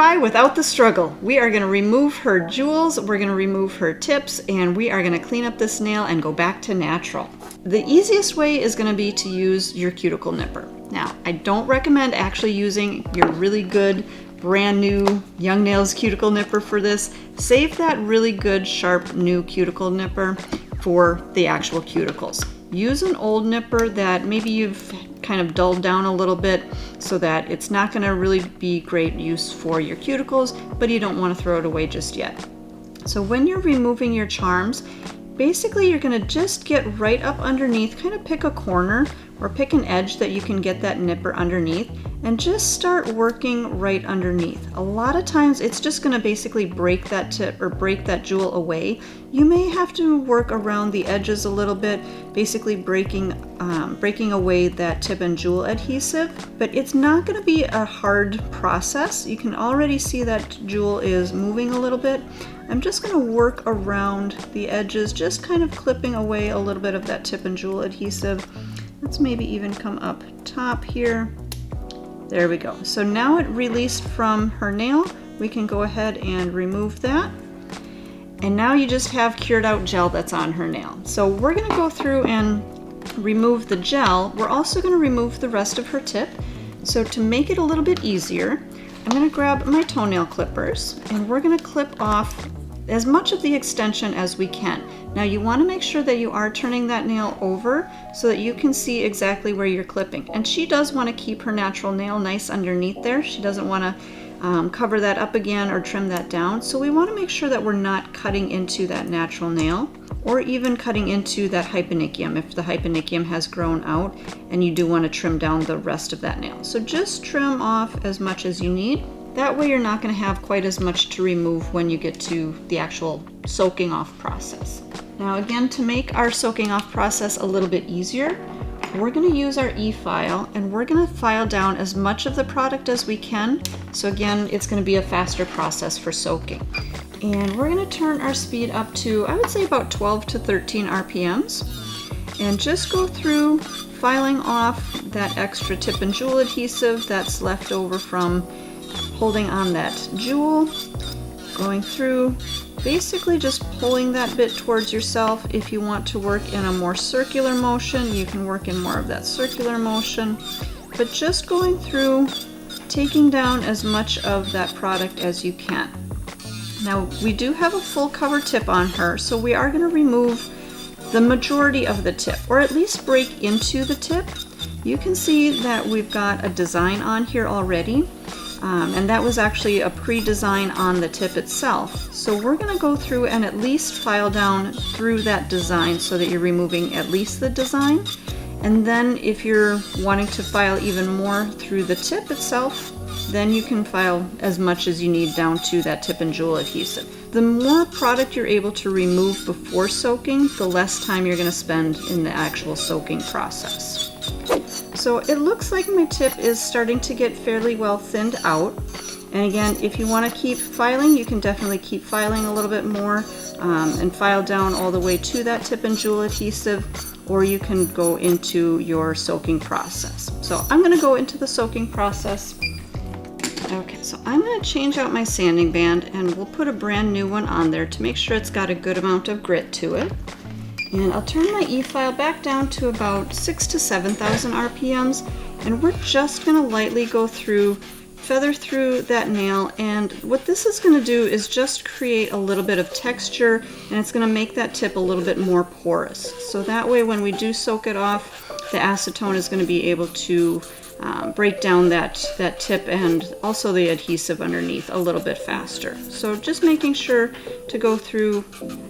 by without the struggle. We are going to remove her jewels, we're going to remove her tips, and we are going to clean up this nail and go back to natural. The easiest way is going to be to use your cuticle nipper. Now, I don't recommend actually using your really good brand new Young Nails cuticle nipper for this. Save that really good sharp new cuticle nipper for the actual cuticles. Use an old nipper that maybe you've kind of dulled down a little bit so that it's not going to really be great use for your cuticles, but you don't want to throw it away just yet. So when you're removing your charms, basically you're going to just get right up underneath, kind of pick a corner or pick an edge that you can get that nipper underneath and just start working right underneath. A lot of times it's just going to basically break that tip or break that jewel away. You may have to work around the edges a little bit, basically breaking away that tip and jewel adhesive, but it's not going to be a hard process. You can already see that jewel is moving a little bit. I'm just going to work around the edges, just kind of clipping away a little bit of that tip and jewel adhesive. Let's maybe even come up top here. There we go. So now it released from her nail. We can go ahead and remove that. And now you just have cured out gel that's on her nail. So we're going to go through and remove the gel. We're also going to remove the rest of her tip. So to make it a little bit easier, I'm going to grab my toenail clippers and we're going to clip off as much of the extension as we can. Now you want to make sure that you are turning that nail over so that you can see exactly where you're clipping. And she does want to keep her natural nail nice underneath there. She doesn't want to cover that up again or trim that down. So we want to make sure that we're not cutting into that natural nail or even cutting into that hyponychium if the hyponychium has grown out and you do want to trim down the rest of that nail. So just trim off as much as you need. That way you're not going to have quite as much to remove when you get to the actual soaking off process. Now again, to make our soaking off process a little bit easier, we're going to use our e-file and we're going to file down as much of the product as we can. So again, it's going to be a faster process for soaking. And we're going to turn our speed up to, I would say, about 12 to 13 RPMs. And just go through filing off that extra tip and jewel adhesive that's left over from holding on that jewel, going through, basically just pulling that bit towards yourself. If you want to work in a more circular motion, you can work in more of that circular motion, but just going through, taking down as much of that product as you can. Now we do have a full cover tip on her, so we are going to remove the majority of the tip, or at least break into the tip. You can see that we've got a design on here already. And that was actually a pre-design on the tip itself. So we're going to go through and at least file down through that design so that you're removing at least the design. And then if you're wanting to file even more through the tip itself, then you can file as much as you need down to that tip and jewel adhesive. The more product you're able to remove before soaking, the less time you're going to spend in the actual soaking process. So it looks like my tip is starting to get fairly well thinned out. And again, if you want to keep filing, you can definitely keep filing a little bit more and file down all the way to that tip and jewel adhesive, or you can go into your soaking process. So I'm going to go into the soaking process. Okay, so I'm going to change out my sanding band and we'll put a brand new one on there to make sure it's got a good amount of grit to it. And I'll turn my e-file back down to about 6,000 to 7,000 RPMs, and we're just going to lightly go through, feather through that nail, and what this is going to do is just create a little bit of texture, and it's going to make that tip a little bit more porous. So that way when we do soak it off, the acetone is going to be able to break down that tip and also the adhesive underneath a little bit faster. So just making sure to go through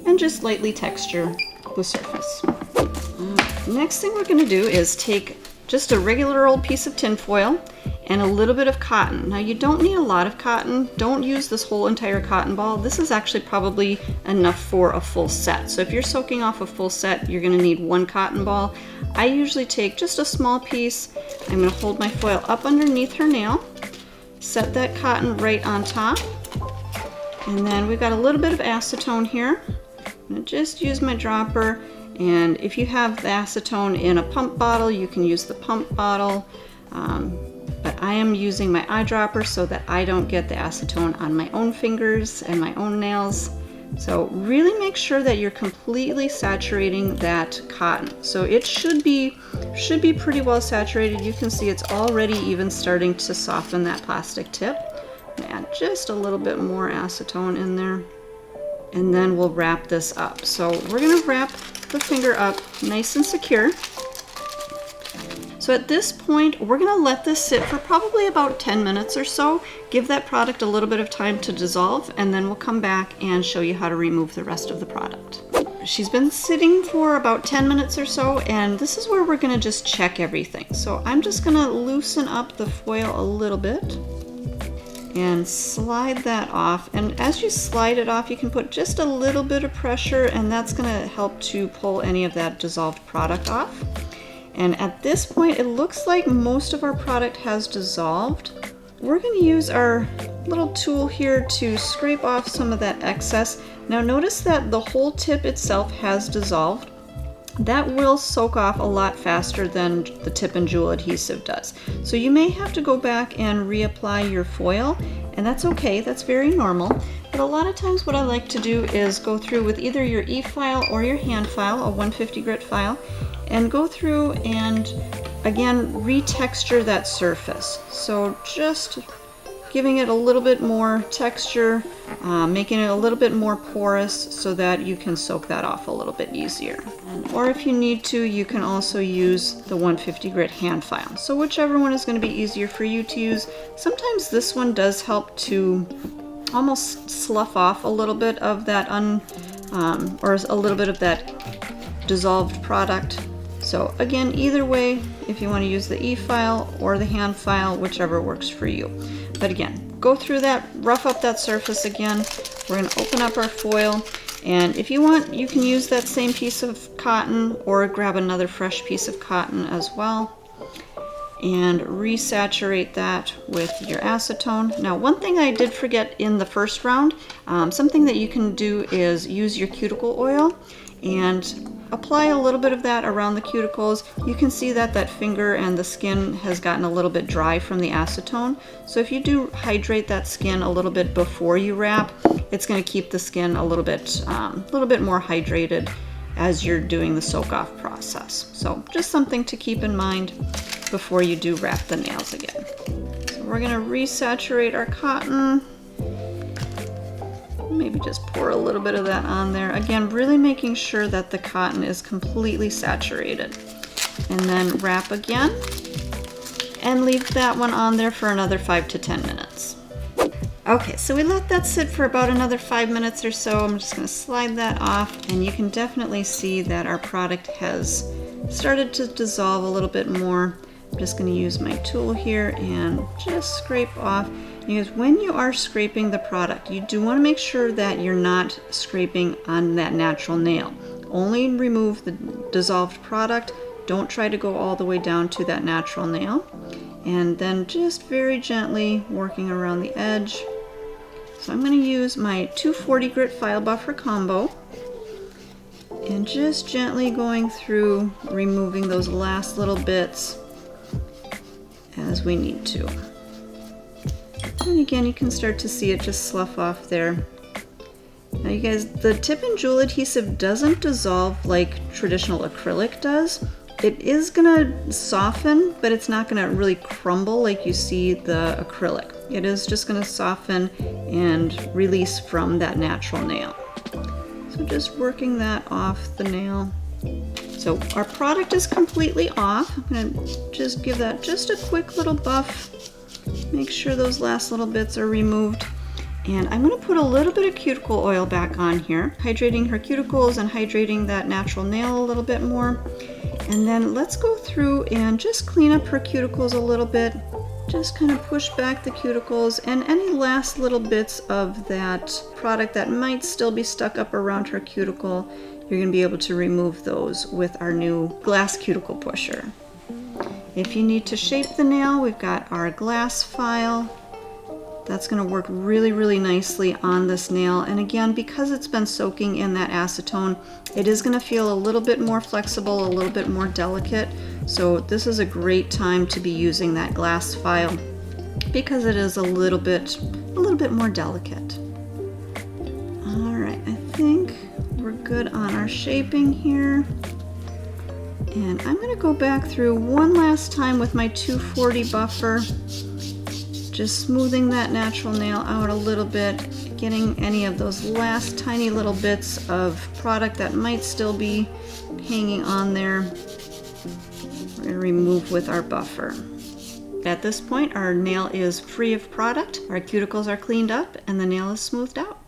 and just lightly texture the surface. Next thing we're going to do is take just a regular old piece of tin foil and a little bit of cotton. Now you don't need a lot of cotton. Don't use this whole entire cotton ball. This is actually probably enough for a full set. So if you're soaking off a full set, you're going to need one cotton ball. I usually take just a small piece. I'm going to hold my foil up underneath her nail, set that cotton right on top, and then we've got a little bit of acetone here. I'm going to just use my dropper, and if you have the acetone in a pump bottle, you can use the pump bottle. but I am using my eyedropper so that I don't get the acetone on my own fingers and my own nails. So really make sure that you're completely saturating that cotton. So it should be pretty well saturated. You can see it's already even starting to soften that plastic tip. Add just a little bit more acetone in there, and then we'll wrap this up. So we're gonna wrap the finger up nice and secure. So at this point, we're gonna let this sit for probably about 10 minutes or so, give that product a little bit of time to dissolve, and then we'll come back and show you how to remove the rest of the product. She's been sitting for about 10 minutes or so, and this is where we're gonna just check everything. So I'm just gonna loosen up the foil a little bit and slide that off. And as you slide it off, you can put just a little bit of pressure, and that's gonna help to pull any of that dissolved product off. And at this point, it looks like most of our product has dissolved. We're going to use our little tool here to scrape off some of that excess. Now notice that the whole tip itself has dissolved. That will soak off a lot faster than the tip and jewel adhesive does. So you may have to go back and reapply your foil, and that's okay, that's very normal. But a lot of times what I like to do is go through with either your e-file or your hand file, a 150 grit file, and go through and again retexture that surface. So just giving it a little bit more texture, making it a little bit more porous so that you can soak that off a little bit easier. Or if you need to, you can also use the 150 grit hand file. So whichever one is going to be easier for you to use. Sometimes this one does help to almost slough off a little bit of that or a little bit of that dissolved product. So again, either way, if you want to use the e-file or the hand file, whichever works for you. But again, go through that, rough up that surface again. We're going to open up our foil, and if you want, you can use that same piece of cotton or grab another fresh piece of cotton as well and resaturate that with your acetone. Now, one thing I did forget in the first round, something that you can do is use your cuticle oil and apply a little bit of that around the cuticles. You can see that that finger and the skin has gotten a little bit dry from the acetone. So if you do hydrate that skin a little bit before you wrap, it's going to keep the skin a little bit more hydrated as you're doing the soak off process. So just something to keep in mind before you do wrap the nails again. So we're going to resaturate our cotton. Maybe just pour a little bit of that on there. Again, really making sure that the cotton is completely saturated. And then wrap again and leave that one on there for another 5 to 10 minutes. Okay, so we let that sit for about another 5 minutes or so. I'm just going to slide that off, and you can definitely see that our product has started to dissolve a little bit more. I'm just going to use my tool here and just scrape off. Because when you are scraping the product, you do want to make sure that you're not scraping on that natural nail. Only remove the dissolved product. Don't try to go all the way down to that natural nail. And then just very gently working around the edge. So I'm going to use my 240 grit file buffer combo and just gently going through, removing those last little bits as we need to. And again, you can start to see it just slough off there. Now you guys, the tip and jewel adhesive doesn't dissolve like traditional acrylic does. It is gonna soften, but it's not gonna really crumble like you see the acrylic. It is just gonna soften and release from that natural nail. So just working that off the nail. So our product is completely off. I'm gonna just give that just a quick little buff. Make sure those last little bits are removed. And I'm going to put a little bit of cuticle oil back on here, hydrating her cuticles and hydrating that natural nail a little bit more. And then let's go through and just clean up her cuticles a little bit. Just kind of push back the cuticles and any last little bits of that product that might still be stuck up around her cuticle. You're going to be able to remove those with our new glass cuticle pusher. If you need to shape the nail, we've got our glass file. That's going to work really, really nicely on this nail. And again, because it's been soaking in that acetone, it is going to feel a little bit more flexible, a little bit more delicate. So this is a great time to be using that glass file because it is a little bit more delicate. All right, I think we're good on our shaping here. And I'm going to go back through one last time with my 240 buffer, just smoothing that natural nail out a little bit, getting any of those last tiny little bits of product that might still be hanging on there. We're going to remove with our buffer. At this point, our nail is free of product, our cuticles are cleaned up, and the nail is smoothed out.